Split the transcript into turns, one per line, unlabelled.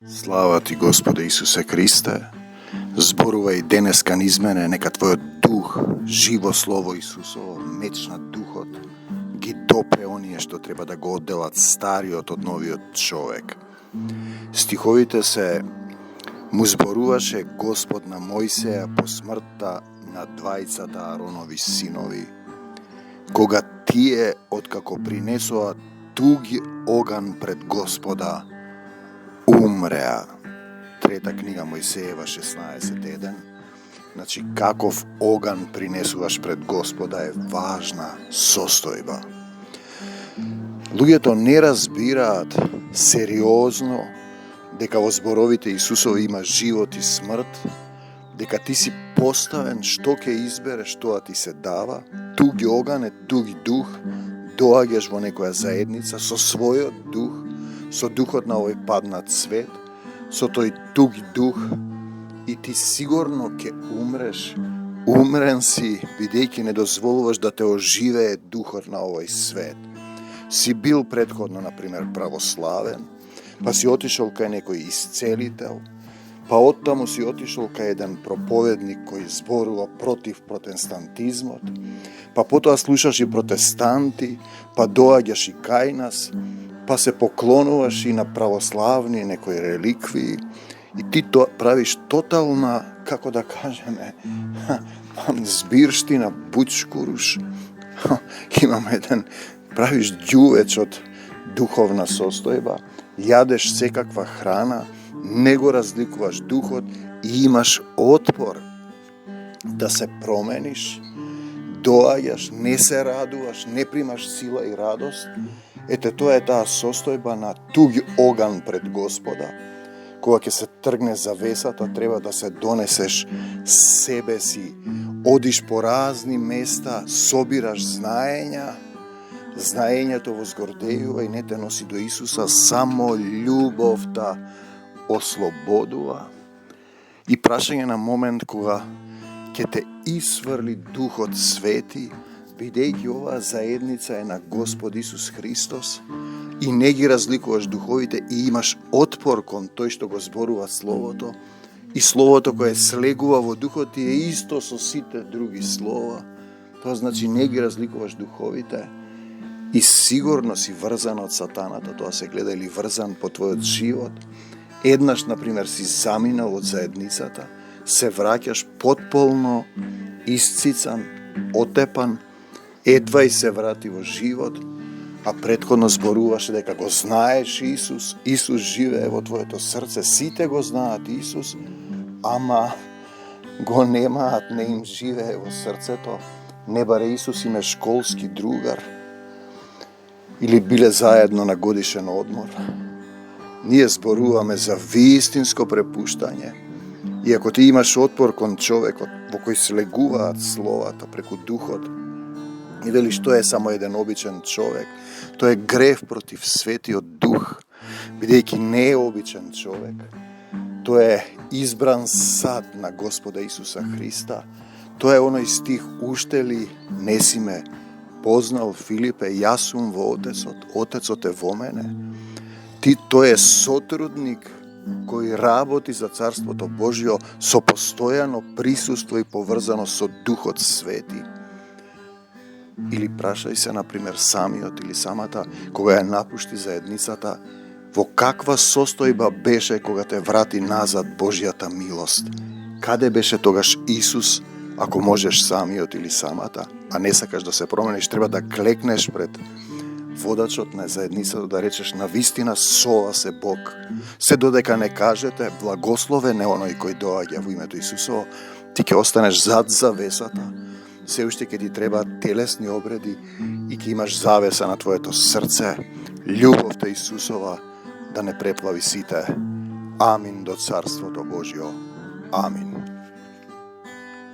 Слава ти, Господе Исусе Христе, зборувај денеска низ мене, нека Твојот дух, живо слово Исусово, меч на духот, ги допре оние што треба да го одделат стариот од новиот човек. Стиховите се: му зборуваше Господ на Мојсеја по смртта на двајцата Аронови синови, кога тие, откако принесоа туги оган пред Господа, умреа. Трета книга Мојсеева 16.1. Значи, каков оган принесуваш пред Господа е важна состојба. Луѓето не разбираат сериозно дека во зборовите Исусови има живот и смрт, дека ти си поставен што ќе избереш, тоа ти се дава. Туги оган е туги дух, доаѓаш во некоја заедница со својот дух, со духот на овој паднат свет, со тој туги дух, и ти сигурно ќе умреш. Умрен си, бидејќи не дозволуваш да те оживее духот на овој свет. Си бил претходно, например, православен, па си отишол кај некој исцелител, па оттаму си отишол кај еден проповедник кој зборува против протестантизмот, па потоа слушаш и протестанти, па доаѓаш и кај нас, па се поклонуваш и на православни некои реликвии, и ти правиш тотална, како да кажеме, збирштина бучкуруш. Имам еден, правиш ѓувеч од духовна состојба, јадеш секаква храна, не го разликуваш духот и имаш отпор да се промениш, доаѓаш, не се радуваш, не примаш сила и радост. Ете, тоа е таа состојба на туги оган пред Господа. Кога ќе се тргне завесата, треба да се донесеш себе си, одиш по разни места, собираш знаења, знаењето возгордејува и не те носи до Исуса, само љубовта ослободува. И прашање на момент кога ќе те исврли Духот Свети, бидејќи оваа заедница е на Господ Исус Христос и не ги разликуваш духовите и имаш отпор кон тој што го зборува Словото, и Словото кое слегува во духот ти е исто со сите други слова, тоа значи не ги разликуваш духовите и сигурно си врзан од сатаната. Тоа се гледа, или врзан по твојот живот. Еднаш, например, си заминал од заедницата, се враќаш потполно исцицан, отепан, едва и се врати во живот, а претходно зборуваше дека го знаеш Исус, Исус живее во твоето срце, сите го знаат Исус, ама го немаат, не им живее во срцето, не баре Исус им е школски другар, или биле заедно на годишен одмор. Ние зборуваме за вистинско препуштање, и ако ти имаш отпор кон човекот во кој слегуваат словата преку духот, и велиш тоа е само еден обичен човек, тоа е грев против светиот дух, бидејќи не е обичен човек, тоа е избран сад на Господа Исуса Христа. Тоа е оној стих: уште ли не си ме познал, Филипе, јас сум во Отецот, Отецот е во мене. Тој е сотрудник кој работи за Царството Божјо со постојано присуство и поврзано со Духот Свети. Или прашај се, например, самиот или самата, кога ја напушти заедницата, во каква состојба беше кога те врати назад Божјата милост? Каде беше тогаш Исус, ако можеш самиот или самата, а не сакаш да се промениш, треба да клекнеш пред водачот на заедницата, да речеш: на вистина сова се Бог. Се додека не кажете благословен е оној кој доаѓа во името Исусово, ти ќе останеш зад завесата. Се уште ќе ти треба телесни обреди и ќе имаш завеса на твоето срце. Љубовта Исусова да не преплави сите. Амин до Царството Божјо. Амин.